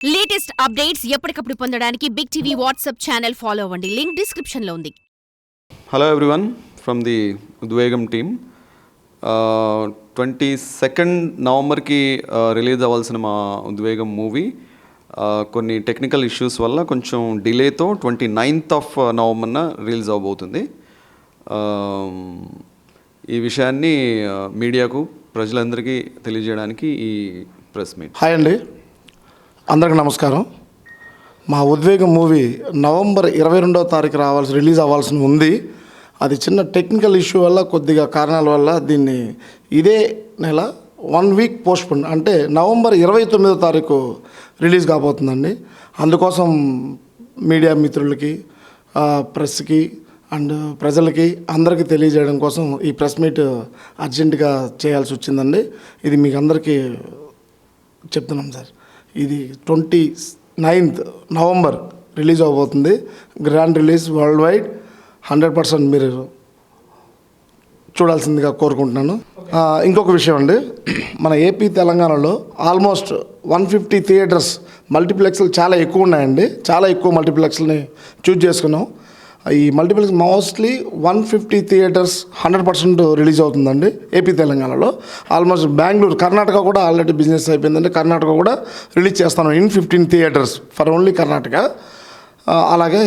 Latest updates ఎప్పటికప్పుడు పొందడానికి Big TV WhatsApp channel follow అవ్వండి. లింక్ డిస్క్రిప్షన్ లో ఉంది. Hello everyone from the Udvegam team. 22 నవంబర్కి రిలీజ్ అవ్వాల్సిన మా ఉద్వేగం మూవీ కొన్ని టెక్నికల్ ఇష్యూస్ వల్ల కొంచెం డిలేతో 29th నవంబర్న రిలీజ్ అవ్వబోతుంది. ఈ విషయాన్ని మీడియాకు ప్రజలందరికీ తెలియజేయడానికి ఈ ప్రెస్ మీట్. హాయ్ అండి, అందరికి నమస్కారం. మా ఉద్వేగం మూవీ నవంబర్ 22వ తారీఖు రిలీజ్ అవ్వాల్సి ఉంది. అది చిన్న టెక్నికల్ ఇష్యూ వల్ల, కొద్దిగా కారణాల వల్ల దీన్ని ఇదే నెల 1 వీక్ పోస్ట్పోన్, అంటే నవంబర్ 29వ తారీఖు రిలీజ్ కాబోతుందండి. అందుకోసం మీడియా మిత్రులకి, ప్రెస్కి అండ్ ప్రజలకి అందరికీ తెలియజేయడం కోసం ఈ ప్రెస్ మీట్ అర్జెంటుగా చేయాల్సి వచ్చిందండి. ఇది మీకు అందరికీ చెప్తున్నాం సార్. ఇది 29th నవంబర్ రిలీజ్ అవబోతుంది. Grand release world wide. 100% మీరు చూడాల్సిందిగా కోరుకుంటున్నాను. ఇంకొక విషయం అండి, మన ఏపీ తెలంగాణలో ఆల్మోస్ట్ 150 థియేటర్స్ మల్టీప్లెక్స్లు చాలా ఎక్కువ ఉన్నాయండి. చాలా ఎక్కువ మల్టీప్లెక్స్ని చూజ్ చేసుకున్నాం. ఈ మల్టీప్లెక్స్ మోస్ట్లీ 150 థియేటర్స్ 100% రిలీజ్ అవుతుందండి ఏపీ తెలంగాణలో. ఆల్మోస్ట్ బెంగళూరు, కర్ణాటక కూడా ఆల్రెడీ బిజినెస్ అయిపోయిందండి. కర్ణాటక కూడా రిలీజ్ చేస్తాను in 15 theatres for only Karnataka. అలాగే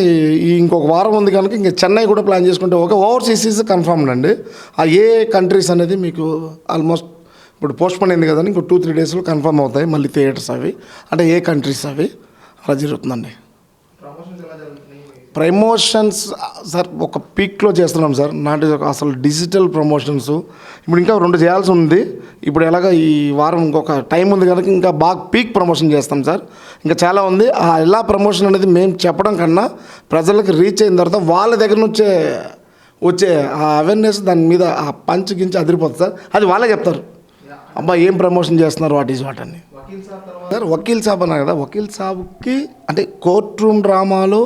ఈ ఇంకొక వారం ఉంది కనుక ఇంకా చెన్నై కూడా ప్లాన్ చేసుకుంటే ఒక ఓవర్సీస్ కన్ఫర్మ్డ్ అండి. ఆ ఏ కంట్రీస్ అనేది మీకు ఆల్మోస్ట్ ఇప్పుడు పోస్ట్పోన్ అయింది కదండి, ఇంకో 2-3 డేస్లో కన్ఫర్మ్ అవుతాయి మళ్ళీ థియేటర్స్ అవి. అంటే ఏ కంట్రీస్ అవి అలా జరుగుతుందండి. ప్రమోషన్స్ సార్ ఒక పీక్లో చేస్తున్నాం సార్. నాట్ అసలు డిజిటల్ ప్రమోషన్స్ ఇప్పుడు ఇంకా 2 చేయాల్సి ఉంది. ఇప్పుడు ఎలాగ ఈ వారం ఇంకొక టైం ఉంది కనుక ఇంకా బాగా పీక్ ప్రమోషన్ చేస్తాం సార్. ఇంకా చాలా ఉంది. ఆ ఎలా ప్రమోషన్ అనేది మేము చెప్పడం కన్నా ప్రజలకు రీచ్ అయిన తర్వాత వాళ్ళ దగ్గర నుంచే వచ్చే ఆ అవేర్నెస్, దాని మీద ఆ పంచ్ గించి అదిరిపోతుంది సార్. అది వాళ్ళే చెప్తారు, అబ్బా ఏం ప్రమోషన్ చేస్తున్నారు, వాట్ ఈజ్ వాట్ అని. సార్ వకీల్ సాబ్ అన్నారు కదా, వకీల్ సాబ్కి అంటే కోర్ట్ రూమ్ డ్రామాలో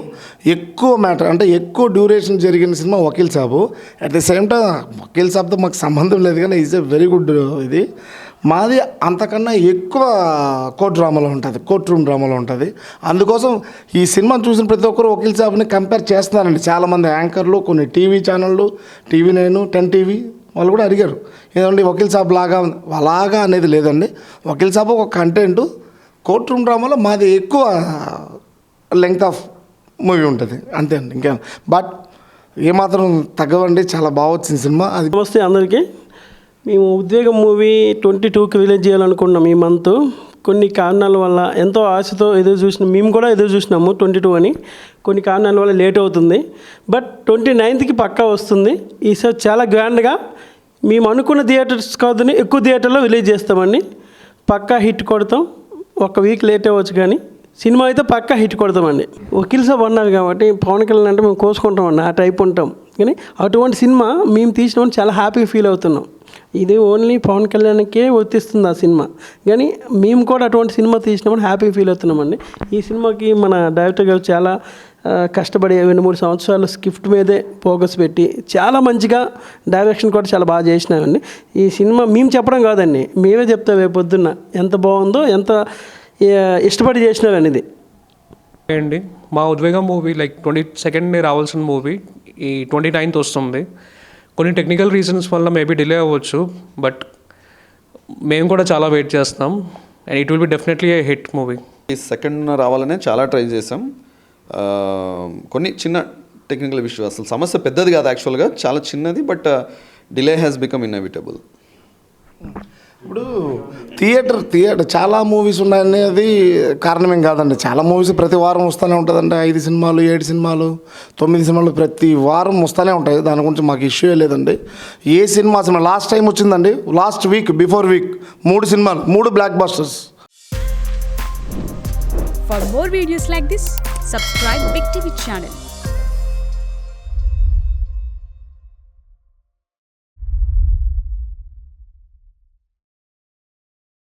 ఎక్కువ మ్యాటర్, అంటే ఎక్కువ డ్యూరేషన్ జరిగిన cinema Vakeel Saab. At the same time Vakeel సాబ్తో మాకు సంబంధం లేదు కానీ ఈజ్ ఎ వెరీ గుడ్. ఇది మాది అంతకన్నా ఎక్కువ కోర్ట్ రూమ్ డ్రామాలో ఉంటుంది. అందుకోసం ఈ సినిమా చూసిన ప్రతి ఒక్కరు వకీల్ సాబ్ని కంపేర్ చేస్తున్నారండి. చాలామంది యాంకర్లు, కొన్ని టీవీ ఛానళ్ళు, TV9, 10 TV వాళ్ళు కూడా అడిగారు, ఏదండి వకీల్ సాబ్ లాగా అలాగా అనేది లేదండి. వకీల్ సాబ్ ఒక కంటెంట్, కోర్ట్ రూమ్ డ్రామాలో మాది ఎక్కువ లెంగ్త్ ఆఫ్ మూవీ ఉంటుంది అంతే అండి. ఇంకా బట్ ఏమాత్రం తగ్గవండి, చాలా బాగా వచ్చింది సినిమా. అది నమస్తే అందరికీ. మేము ఉద్వేగం మూవీ 22కి రిలీజ్ చేయాలనుకున్నాం ఈ మంత్. కొన్ని కారణాల వల్ల ఎంతో ఆశతో మేము కూడా ఎదురు చూసినాము 22 అని. కొన్ని కారణాల వల్ల లేట్ అవుతుంది. బట్ 29కి పక్కా వస్తుంది. ఈసారి చాలా గ్రాండ్గా మేము అనుకున్న థియేటర్స్ కాదని ఎక్కువ థియేటర్లో రిలీజ్ చేస్తామండి. పక్కా హిట్ కొడతాం. 1 వీక్ లేట్ అవ్వచ్చు కానీ సినిమా అయితే పక్కా హిట్ కొడతామండి. వకీల్ సాబ్ అన్నారు కాబట్టి పవన్ కళ్యాణ్ అంటే మేము కోసుకుంటామండి, ఆ టైప్ ఉంటాం. కానీ అటువంటి సినిమా మేము తీసినామని చాలా హ్యాపీగా ఫీల్ అవుతున్నాం. ఇది ఓన్లీ పవన్ కళ్యాణ్కే వర్తిస్తుంది ఆ సినిమా, కానీ మేము కూడా అటువంటి సినిమా తీసినామని హ్యాపీ ఫీల్ అవుతున్నామండి. ఈ సినిమాకి మన డైరెక్టర్ గారు చాలా కష్టపడి 2-3 సంవత్సరాలు స్క్రిప్ట్ మీదే ఫోకస్ పెట్టి చాలా మంచిగా డైరెక్షన్ కూడా చాలా బాగా చేసినామండి. ఈ సినిమా మేము చెప్పడం కాదండి, మేమే చెప్తాం రేపు పొద్దున్న ఎంత బాగుందో, ఎంత ఇష్టపడి చేసినారు అనేది. అండి మా ఉద్వేగం మూవీ 22nd రావాల్సిన మూవీ ఈ 29th వస్తుంది. కొన్ని టెక్నికల్ రీజన్స్ వల్ల మేబీ డిలే అవ్వచ్చు, బట్ మేము కూడా చాలా వెయిట్ చేస్తాం. And it will be definitely A hit movie. ఈ 2nd రావాలనే చాలా ట్రై చేసాం. కొన్ని చిన్న టెక్నికల్ ఇష్యూ, అసలు సమస్య పెద్దది కాదు యాక్చువల్గా, చాలా చిన్నది. But delay has become inevitable. ఇప్పుడు థియేటర్ చాలా మూవీస్ ఉన్నాయనేది కారణమేం కాదండి. చాలా మూవీస్ ప్రతి వారం వస్తూనే ఉంటుందండి. 5 సినిమాలు, 7 సినిమాలు, 9 సినిమాలు ప్రతి వారం వస్తూనే ఉంటాయి. దాని గురించి మాకు ఇష్యూ లేదు. ఏ సినిమా లాస్ట్ టైం వచ్చిందండి, లాస్ట్ వీక్, బిఫోర్ వీక్ 3 సినిమాలు, 3 black busters. For more videos like this, subscribe Big TV channel.